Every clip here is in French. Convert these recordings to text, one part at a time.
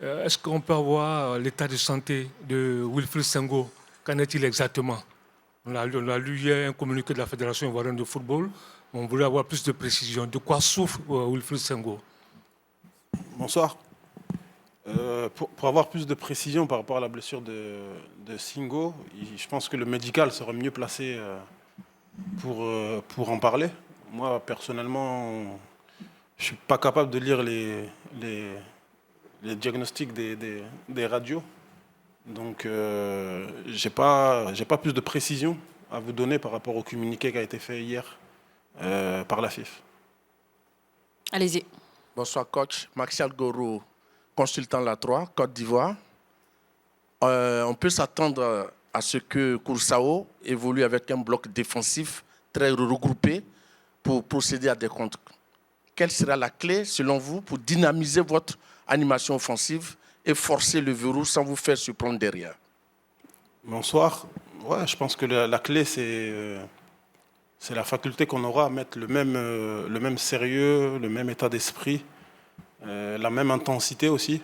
Est-ce qu'on peut avoir l'état de santé de Wilfried Senghor? Qu'en est-il exactement? On a lu hier un communiqué de la Fédération ivoirienne de football. On voulait avoir plus de précision. De quoi souffre Wilfried Senghor? Bonsoir. Pour avoir plus de précision par rapport à la blessure de Singo, je pense que le médical serait mieux placé pour en parler. Moi, personnellement, je ne suis pas capable de lire les diagnostics des radios. Donc, je n'ai pas plus de précision à vous donner par rapport au communiqué qui a été fait hier par la FIF. Allez-y. Bonsoir coach, Maxial Goro, consultant la 3, Côte d'Ivoire. On peut s'attendre à ce que Koursao évolue avec un bloc défensif très regroupé pour procéder à des contres. Quelle sera la clé, selon vous, pour dynamiser votre animation offensive et forcer le verrou sans vous faire surprendre derrière? Bonsoir. Ouais, je pense que la clé, c'est la faculté qu'on aura à mettre le même sérieux, le même état d'esprit, la même intensité aussi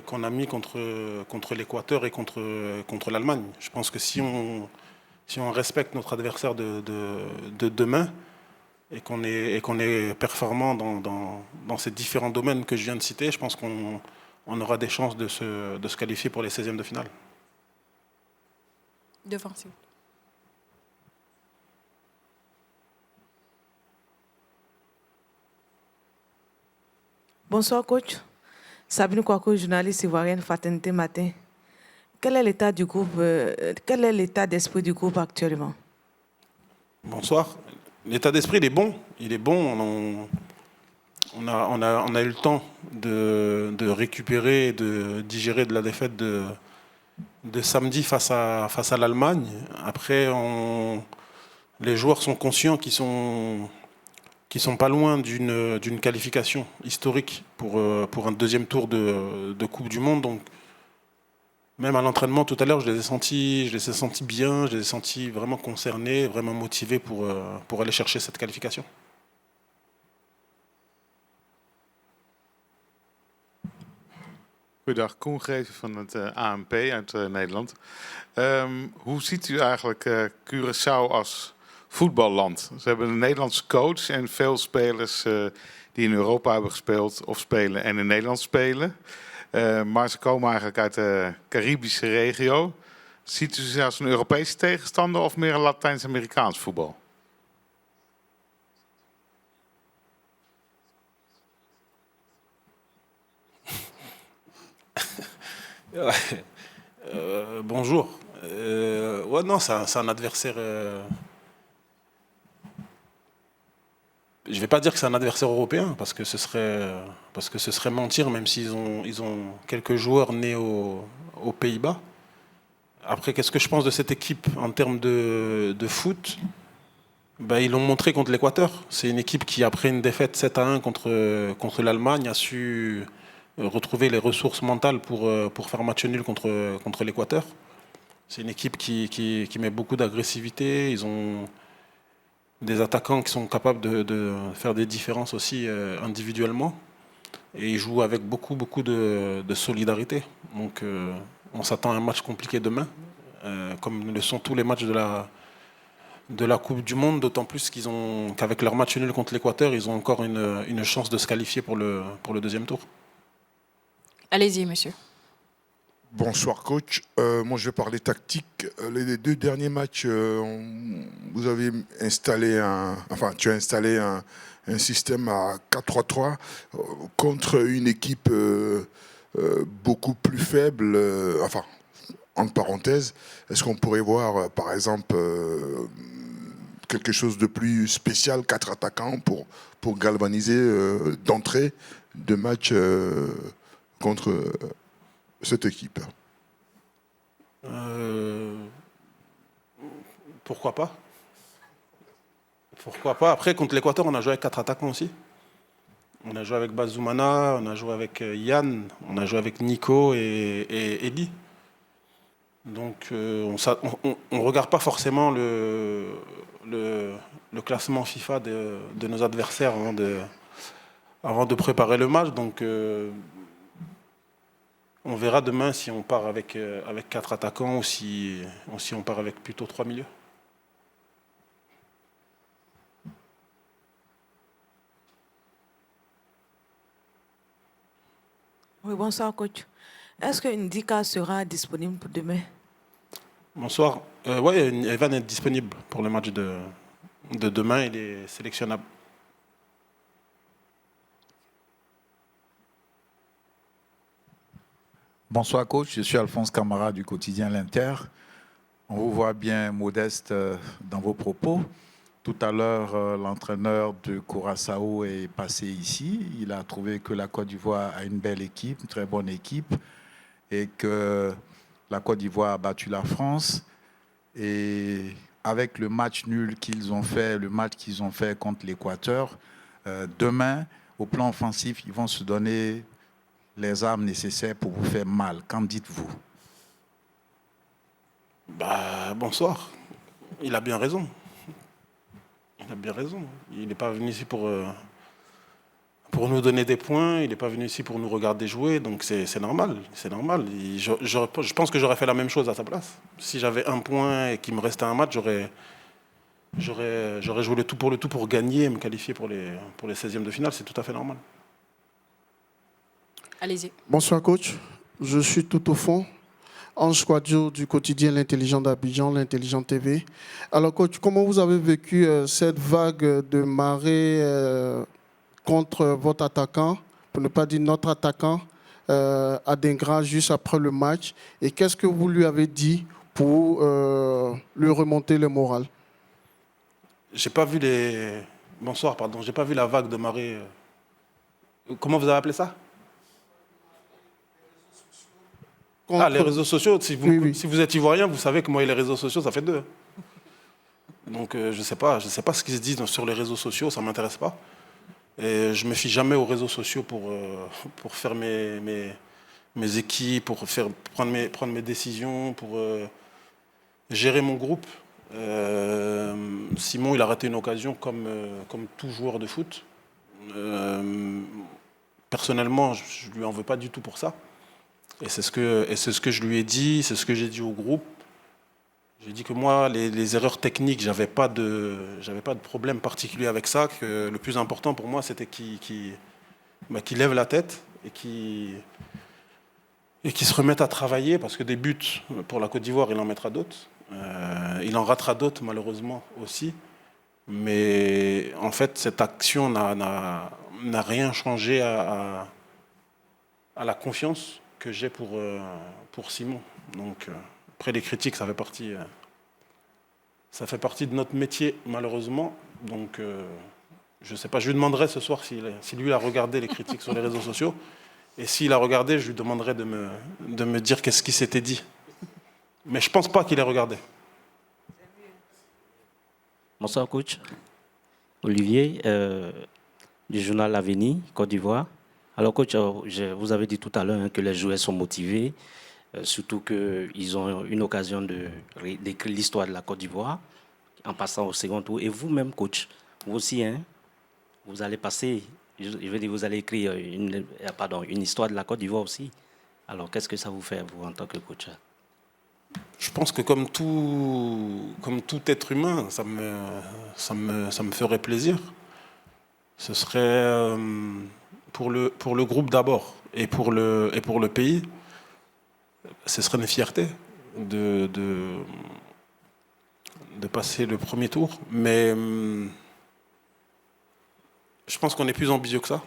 qu'on a mis contre l'Équateur et contre l'Allemagne. Je pense que si on respecte notre adversaire de demain et qu'on est performant dans ces différents domaines que je viens de citer, je pense qu'on aura des chances de se qualifier pour les 16e de finale. Défensif. Bonsoir coach. Sabine Kouakou, journaliste ivoirienne, Fraternité Matin. Quel est l'état du groupe, quel est l'état d'esprit du groupe actuellement? Bonsoir. L'état d'esprit, il est bon. Il est bon. On a eu le temps de récupérer et de digérer de la défaite de samedi face à l'Allemagne. Après, les joueurs sont conscients qu'ils sont pas loin d'une qualification historique pour un deuxième tour de Coupe du Monde. Donc, même à l'entraînement tout à l'heure, je les ai sentis bien, je les ai sentis vraiment concernés, vraiment motivés pour aller chercher cette qualification. Goedendag, Koen Greven van het ANP uit Nederland. Hoe ziet u eigenlijk Curaçao als voetballand? Ze hebben een Nederlandse coach en veel spelers die in Europa hebben gespeeld of spelen en in Nederland spelen. Maar ze komen eigenlijk uit de Caribische regio. Ziet u ze als een Europese tegenstander of meer een Latijns-Amerikaans voetbal? Bonjour. Ouais, non, c'est un adversaire. Je ne vais pas dire que c'est un adversaire européen parce que ce serait mentir, même s'ils ont quelques joueurs nés aux Pays-Bas. Après, qu'est-ce que je pense de cette équipe en termes de foot? Ils l'ont montré contre l'Équateur. C'est une équipe qui, après une défaite 7-1 contre l'Allemagne, a su retrouver les ressources mentales pour faire match nul contre l'Équateur. C'est une équipe qui met beaucoup d'agressivité. Ils ont des attaquants qui sont capables de faire des différences aussi individuellement. Et ils jouent avec beaucoup de solidarité. Donc on s'attend à un match compliqué demain, comme le sont tous les matchs de la Coupe du Monde, d'autant plus qu'avec leur match nul contre l'Équateur, ils ont encore une chance de se qualifier pour le deuxième tour. Allez-y, monsieur. Bonsoir coach. Moi je vais parler tactique. Les deux derniers matchs, vous avez installé tu as installé un système à 4-3-3 contre une équipe beaucoup plus faible. Entre parenthèses, est-ce qu'on pourrait voir par exemple quelque chose de plus spécial, 4 attaquants pour galvaniser d'entrée de match contre cette équipe? Pourquoi pas? Pourquoi pas? Après, contre l'Équateur, on a joué avec 4 attaquants aussi. On a joué avec Bazoumana, on a joué avec Yann, on a joué avec Nico et Eddy. Donc, on ne regarde pas forcément le classement FIFA de nos adversaires avant de préparer le match. Donc, On verra demain si on part avec 4 attaquants ou si on part avec plutôt 3 milieux. Oui, bonsoir, coach. Est-ce que Ndika sera disponible pour demain? Bonsoir. Oui, Evan est disponible pour le match de demain. Il est sélectionnable. Bonsoir coach, je suis Alphonse Camara du quotidien L'Inter. On vous voit bien modeste dans vos propos. Tout à l'heure, l'entraîneur de Curaçao est passé ici. Il a trouvé que la Côte d'Ivoire a une belle équipe, une très bonne équipe, et que la Côte d'Ivoire a battu la France. Et avec le match nul qu'ils ont fait, le match qu'ils ont fait contre l'Équateur, demain, au plan offensif, ils vont se donner les armes nécessaires pour vous faire mal. Qu'en dites-vous? Bonsoir. Il a bien raison. Il a bien raison. Il n'est pas venu ici pour nous donner des points. Il n'est pas venu ici pour nous regarder jouer. Donc c'est normal. C'est normal. Je pense que j'aurais fait la même chose à sa place. Si j'avais un point et qu'il me restait un match, j'aurais joué le tout pour gagner et me qualifier pour les 16e de finale. C'est tout à fait normal. Allez-y. Bonsoir coach, je suis tout au fond. Ange Kouadio du quotidien L'Intelligent d'Abidjan, l'Intelligent TV. Alors coach, comment vous avez vécu cette vague de marée contre votre attaquant, pour ne pas dire notre attaquant, Adingra, juste après le match? Et qu'est-ce que vous lui avez dit pour lui remonter le moral? J'ai pas vu Bonsoir, pardon. J'ai pas vu la vague de marée. Comment vous avez appelé ça? Les réseaux sociaux. Si vous êtes ivoirien, vous savez que moi et les réseaux sociaux, ça fait deux. Donc je sais pas ce qui se dit sur les réseaux sociaux, ça m'intéresse pas. Et je me fie jamais aux réseaux sociaux pour faire mes équipes, pour prendre mes décisions, pour gérer mon groupe. Simon, il a raté une occasion comme tout joueur de foot. Personnellement, je lui en veux pas du tout pour ça. Et c'est ce que je lui ai dit, c'est ce que j'ai dit au groupe. J'ai dit que moi, les erreurs techniques, j'avais pas de problème particulier avec ça. Que le plus important pour moi, c'était qu'il lève la tête et qu'il se remette à travailler, parce que des buts pour la Côte d'Ivoire, il en mettra d'autres. Il en ratera d'autres, malheureusement, aussi. Mais en fait, cette action n'a rien changé à la confiance que j'ai pour Simon. Donc, après les critiques, ça fait partie de notre métier, malheureusement. Donc, je ne sais pas, je lui demanderai ce soir si lui a regardé les critiques sur les réseaux sociaux. Et s'il a regardé, je lui demanderai de me dire qu'est-ce qui s'était dit. Mais je ne pense pas qu'il ait regardé. Bonsoir, coach. Olivier, du journal L'Avenir, Côte d'Ivoire. Alors, coach, vous avez dit tout à l'heure que les joueurs sont motivés, surtout qu'ils ont une occasion d'écrire l'histoire de la Côte d'Ivoire en passant au second tour. Et vous-même, coach, vous aussi, vous allez passer, je veux dire, vous allez écrire une histoire de la Côte d'Ivoire aussi. Alors, qu'est-ce que ça vous fait, vous, en tant que coach? Je pense que comme tout être humain, ça me ferait plaisir. Ce serait pour le groupe d'abord et pour le pays, ce serait une fierté de passer le premier tour. Mais je pense qu'on est plus ambitieux que ça.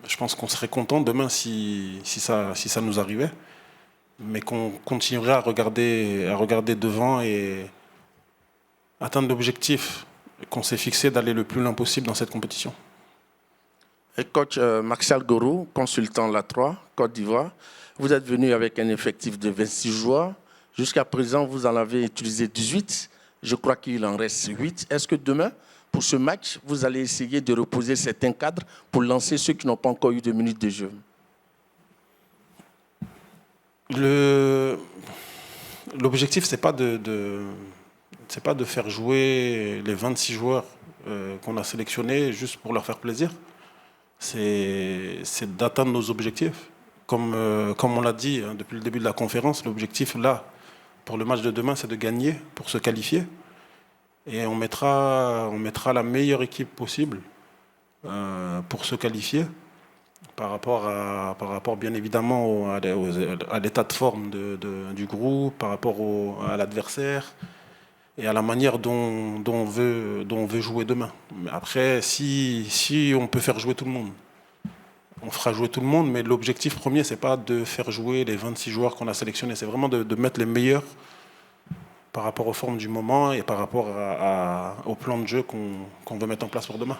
Je pense qu'on serait content demain si ça nous arrivait, mais qu'on continuerait à regarder devant et atteindre l'objectif qu'on s'est fixé d'aller le plus loin possible dans cette compétition. Et coach Martial Goro, consultant la 3, Côte d'Ivoire, vous êtes venu avec un effectif de 26 joueurs. Jusqu'à présent, vous en avez utilisé 18. Je crois qu'il en reste 8. Est-ce que demain, pour ce match, vous allez essayer de reposer certains cadres pour lancer ceux qui n'ont pas encore eu de minutes de jeu? L'objectif, c'est pas de faire jouer les 26 joueurs qu'on a sélectionnés juste pour leur faire plaisir. C'est d'atteindre nos objectifs. comme on l'a dit depuis le début de la conférence, l'objectif là, pour le match de demain, c'est de gagner pour se qualifier. Et on mettra la meilleure équipe possible pour se qualifier par rapport bien évidemment à l'état de forme du groupe, par rapport à l'adversaire et à la manière dont on veut jouer demain. Mais après, si on peut faire jouer tout le monde, on fera jouer tout le monde, mais l'objectif premier, c'est pas de faire jouer les 26 joueurs qu'on a sélectionnés, c'est vraiment de mettre les meilleurs par rapport aux formes du moment et par rapport au plan de jeu qu'on veut mettre en place pour demain.